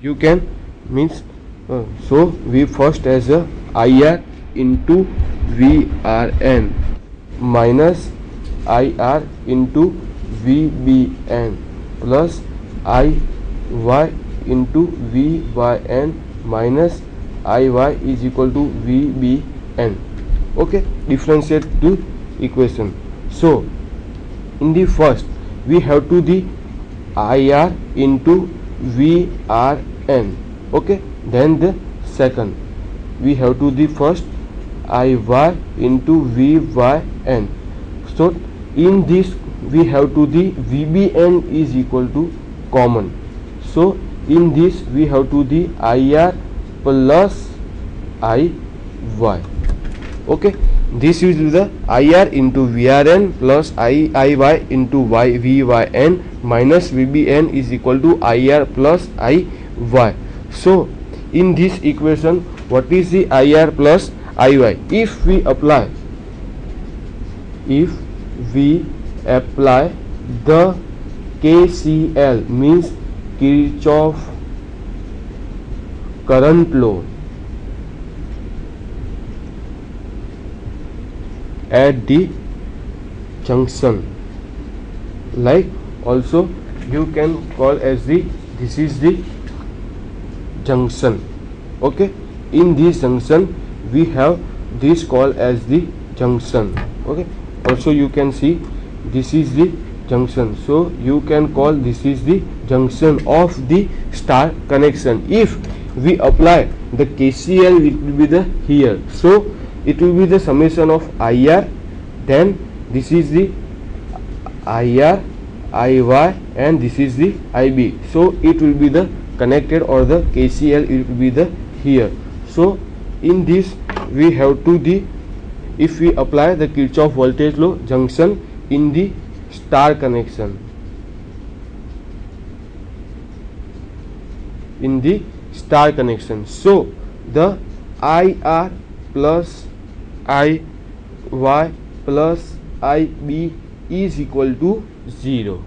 you can means so we first as a IR into VRN minus IR into VBN plus IY into VYN minus IY is equal to VBN. Okay, differentiate the equation. So in the first we have to the IR into VRN. Okay, then the second we have to the first IY into VYN. So in this we have to the VBN is equal to common. So in this we have to the IR plus IY. Okay, this is the IR into VRN plus IY into VYN minus VBN is equal to IR plus IY. So in this equation, what is the IR plus IY? If we apply the KCL means Kirchhoff current law at the junction, like also you can call as the this is the junction. Okay, in this junction we have this call as the junction. Okay, also you can see this is the junction, so you can call this is the junction of the star connection. If we apply the KCL, it will be the here, so it will be the summation of IR, then this is the IR, IY, and this is the IB. So it will be the connected, or the KCL it will be the here. So in this we have to the, if we apply the Kirchhoff voltage law, junction in the star connection, in the star connection. So the IR plus IY plus IB is equal to 0,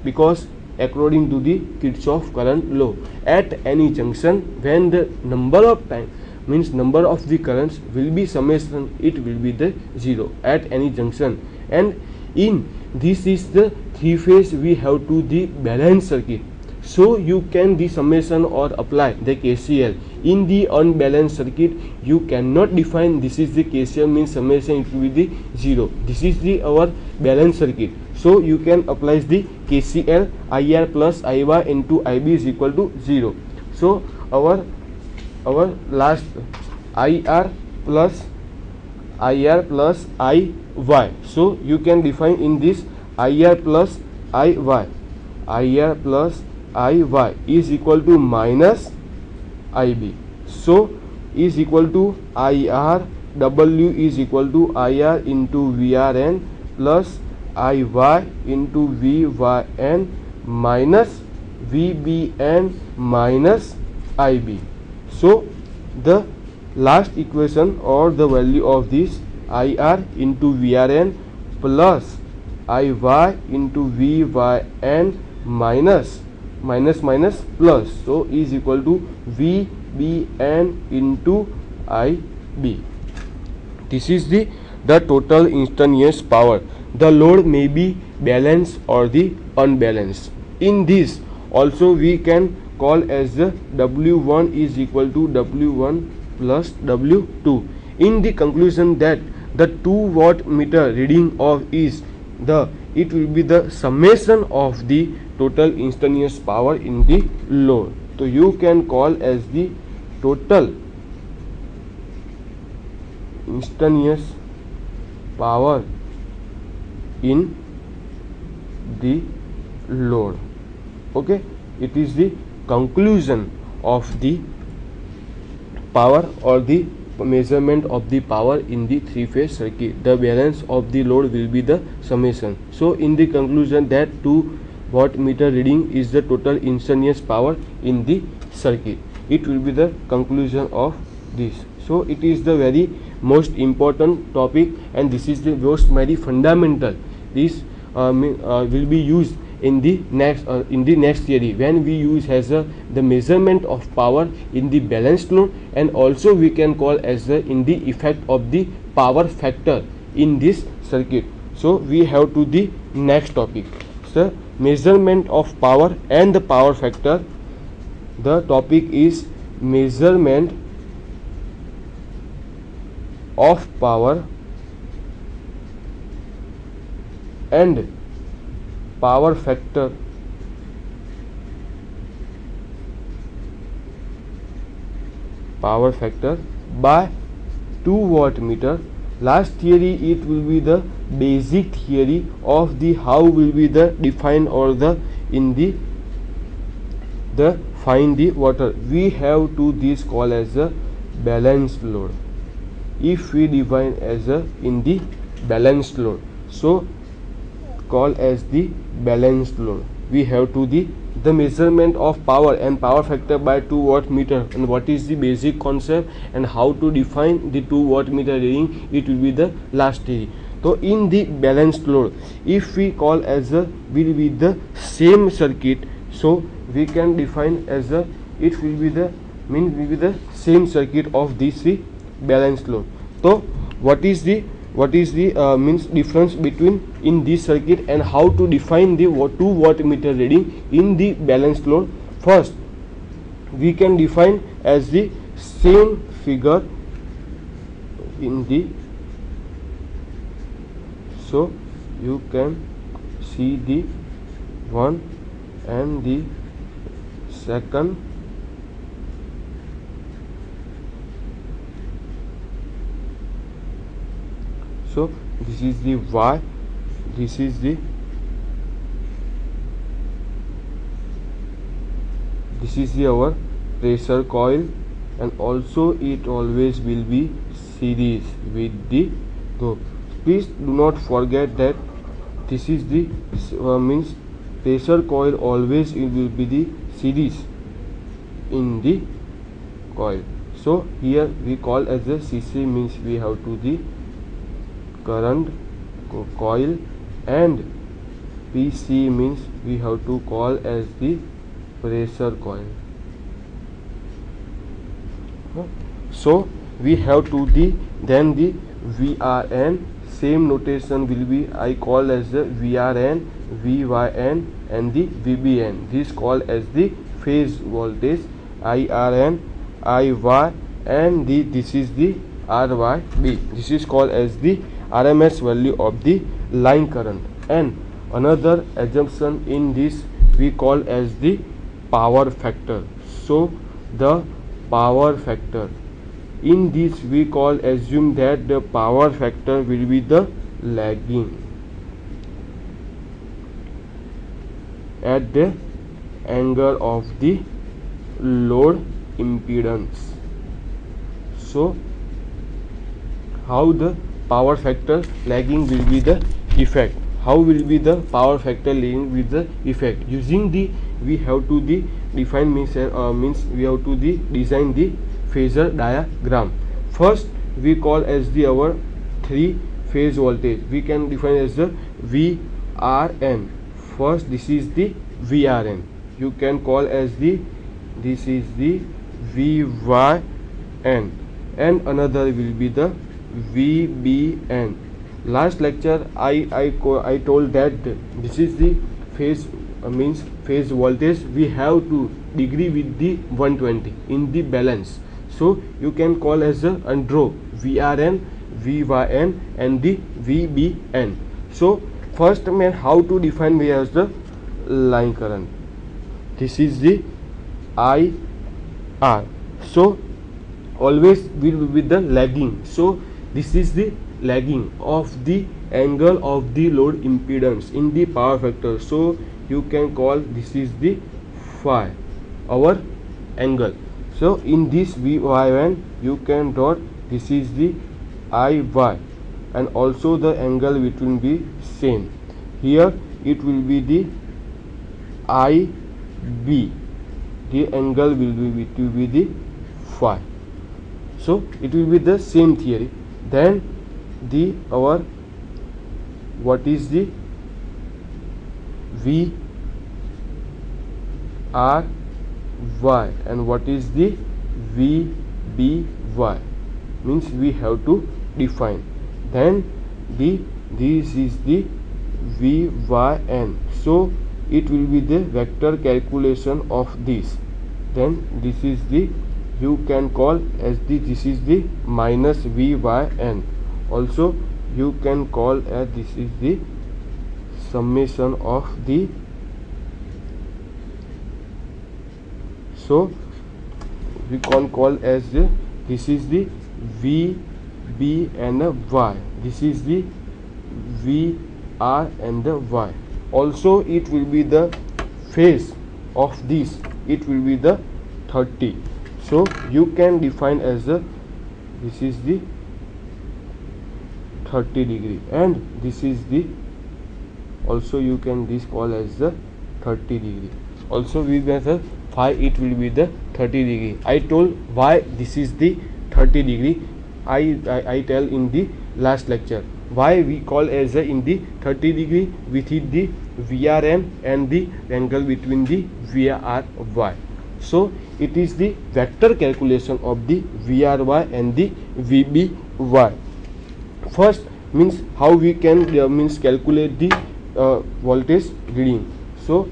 because according to the Kirchhoff current law, at any junction when the number of time means number of the currents will be summation, it will be the 0 at any junction. And in this is the three phase, we have to the balance circuit, so you can the summation or apply the KCL. In the unbalanced circuit you cannot define this is the KCL means summation, it will be the 0. This is the our balanced circuit, so you can apply the KCL IR plus IY into IB is equal to 0. So our last IR plus IY, so you can define in this IR plus IY is equal to minus IB, so is equal to IR W is equal to IR into VRN plus IY into VYN minus VBN minus IB. So the last equation, or the value of this IR into VRN plus IY into VYN minus plus, so is equal to VBN into IB. This is the total instantaneous power. The load may be balanced or the unbalanced. In this also we can call as the W1 is equal to W1 plus W2. In the conclusion that the 2 wattmeter reading of is the, it will be the summation of the total instantaneous power in the load. So you can call as the total instantaneous power in the load. Okay, it is the conclusion of the power or the measurement of the power in the three-phase circuit. The balance of the load will be the summation. So in the conclusion that 2 wattmeter reading is the total instantaneous power in the circuit. It will be the conclusion of this. So it is the very most important topic, and this is the most very fundamental. This will be used in the next theory, when we use as the measurement of power in the balanced load, and also we can call as in the effect of the power factor in this circuit. So we have to the next topic, so measurement of power and the power factor. The topic is measurement of power and power factor by 2 wattmeter. Last theory, it will be the basic theory of the how will be the define or the in the find the water. We have to this call as a balanced load. If we define as a in the balanced load, so call as the balanced load, we have to the measurement of power and power factor by 2 wattmeter, and what is the basic concept and how to define the 2 wattmeter reading, it will be the last theory. So in the balanced load, if we call as a will be the same circuit, so we can define as a it will be the will be the same circuit of this balanced load. So what is the means difference between in this circuit and how to define the 2 wattmeter reading in the balanced load? First, we can define as the same figure in the, so you can see the one and the second. So this is the Y, this is our pressure coil, and also it always will be series with the go. Please do not forget that this is the means pressure coil always it will be the series in the coil. So here we call as a CC, means we have to the current coil, and PC means we have to call as the pressure coil. So we have to then the VRN, same notation will be I call as the VRN, VYN and the VBN. This call as the phase voltage, IRN, IY, and this is the RYB. This is called as the RMS value of the line current. And another assumption in this we call as the power factor. So the power factor in this we call assume that the power factor will be the lagging at the angle of the load impedance. So how the power factor lagging will be the effect, how will be the power factor lagging with the effect, using the we have to the define means we have to the design the phasor diagram. First we call as the our 3 phase voltage, we can define as the VRN. First this is the VRN, you can call as the this is the VYN, and another will be the VBN. Last lecture I told that this is the phase means phase voltage we have to degree with the 120 in the balance. So you can call as a draw VRN, VYN and the VBN. So first man how to define we as the line current, this is the IR. So always will be the lagging, so this is the lagging of the angle of the load impedance in the power factor. So you can call this is the phi, our angle. So in this VYN you can dot this is the IY, and also the angle which will be same. Here it will be the IB, the angle will be the phi. So it will be the same theory. Then the our what is the VBN VRY and what is the VBY, means we have to define. Then this is the VYN, so it will be the vector calculation of this. Then this is the, you can call as the, this is the minus VYN. Also you can call as this is the summation of the, so we can call as the, this is the VB and a Y, this is the VR and the Y. Also it will be the phase of this, it will be the 30. So you can define as the, this is the 30 degree and this is the, also you can this call as the 30 degree. Also we measure phi, it will be the 30 degree. I told why this is the 30 degree. I tell in the last lecture why we call as a in the 30 degree with the VRN and the angle between the VRY. So it is the vector calculation of the VRY and the VBY. First means how we can means calculate the voltage reading. So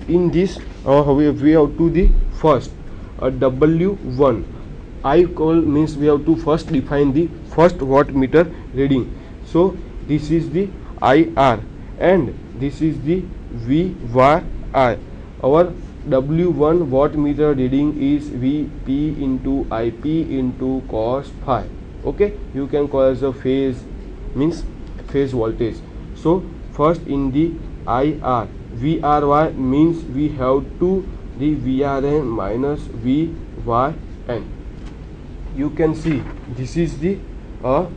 in this we have to the first W1. I call means we have to first define the first wattmeter reading. So this is the IR and this is the VY. Our W1 wattmeter reading is VP into IP into cos phi. Okay, you can call as a phase, means phase voltage. So first in the IR, VRY means we have to the VRN minus VYN. You can see this is the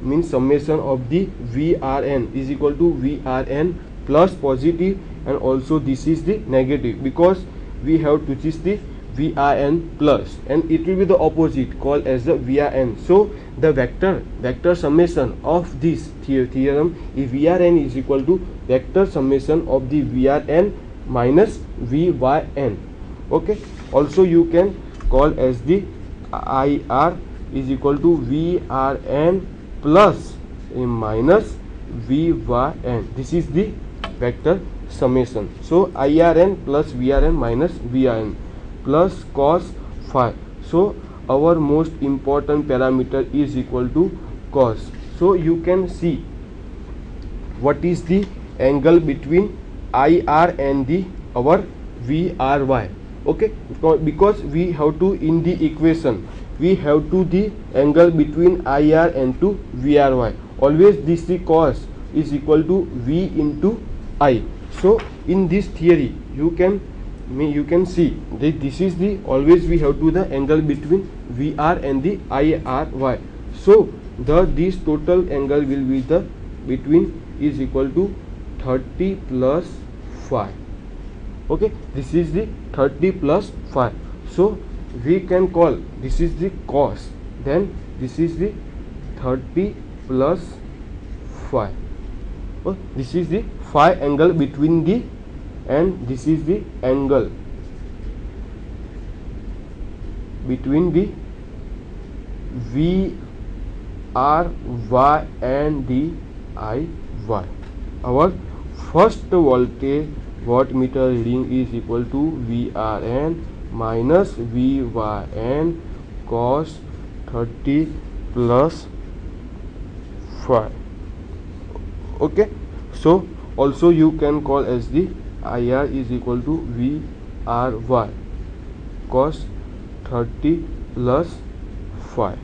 means summation of the VRN is equal to VRN plus positive and also this is the negative, because we have to choose the VRN plus and it will be the opposite called as the VRN. So the vector summation of this theorem is VRN is equal to vector summation of the VRN minus VYN. Okay, also you can call as the IR is equal to VRN plus minus VYN. This is the vector summation. So IRN plus VRN minus VRN plus cos phi. So our most important parameter is equal to cos. So you can see what is the angle between IR and the our VRY. Okay, because we have to in the equation we have to the angle between IR and to VRY. Always this the cos is equal to V into I. So in this theory you can see that this is the always we have to the angle between VR and the IRY. So this total angle will be the between is equal to 30 plus phi. Okay, this is the 30 plus phi. So we can call this is the cos, then this is the 30 plus phi. This is the phi angle between the, and this is the angle between the VRY and the IY. Our first voltage wattmeter reading is equal to VRN minus VYN cos 30 plus phi. Okay, so also you can call as the IR is equal to VRY cos 30 plus phi.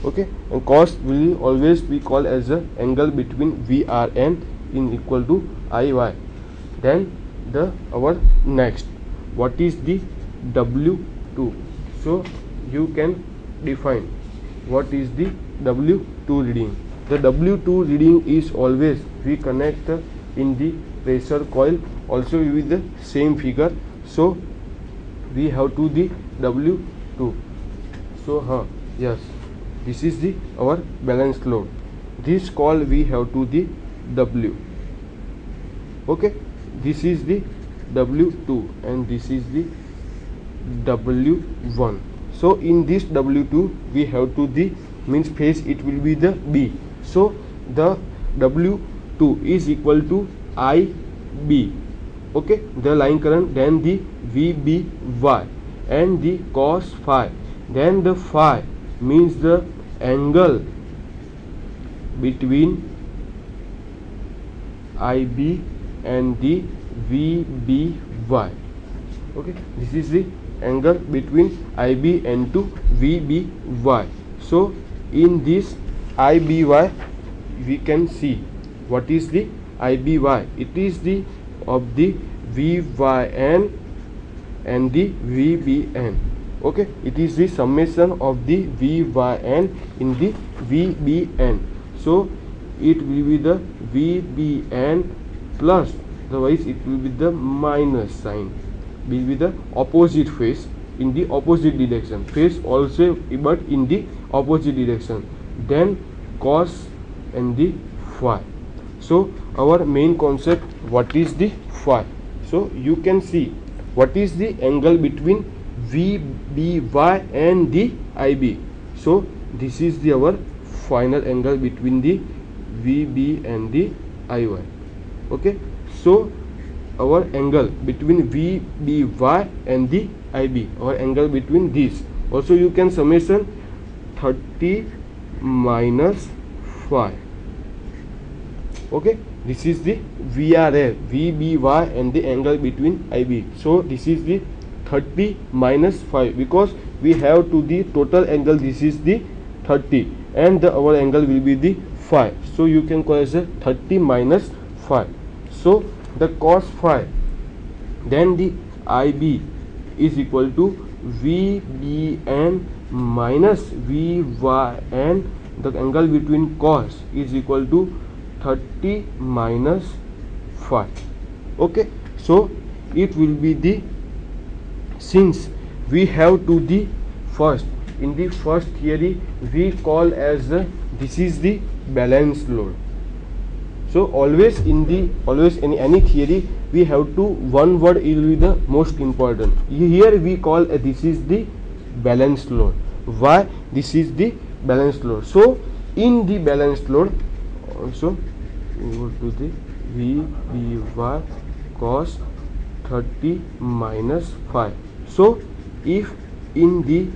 Okay, and cos will always be called as the angle between VRN in equal to IY. Then our next, what is the W2? So you can define what is the W2 reading. The W2 reading is always we connect in the pressure coil also with the same figure. So we have to the W2. So yes, this is the our balanced load. This call we have to the W. Okay, this is the W2 and this is the W1. So in this W2 we have to the means phase, it will be the B. So the W2 is equal to IB, okay, the line current, then the VBY and the cos phi, then the phi means the angle between IB and the VBY. Okay, this is the angle between IB and to VBY. So in this IBY we can see what is the IBY. It is the of the VYN and the VBN. Okay, it is the summation of the VYN in the VBN. So it will be the VBN plus, otherwise it will be the minus sign, will be the opposite phase, in the opposite direction, phase also but in the opposite direction, then cos and the phi. So our main concept, what is the phi? So you can see what is the angle between VBY and the IB. So this is the our final angle between the VB and the IY. Okay, so our angle between VBY and the IB, our angle between these, also you can summation 30 minus phi. Okay, this is the VRA, VBY and the angle between IB. So this is the 30 minus phi, because we have to the total angle, this is the 30 and our angle will be the phi. So you can call as a 30 minus phi. So the cos phi, then the IB is equal to VBN minus VYN. The angle between cos is equal to 30 minus phi. Okay, so it will be the, since we have to the first, in the first theory we call as this is the balanced load. So always in the, always in any theory we have to, one word will be the most important. Here we call this is the balanced load. Why this is the balanced load? So in the balanced load also we go to the VBY cos 30 minus phi. So if in the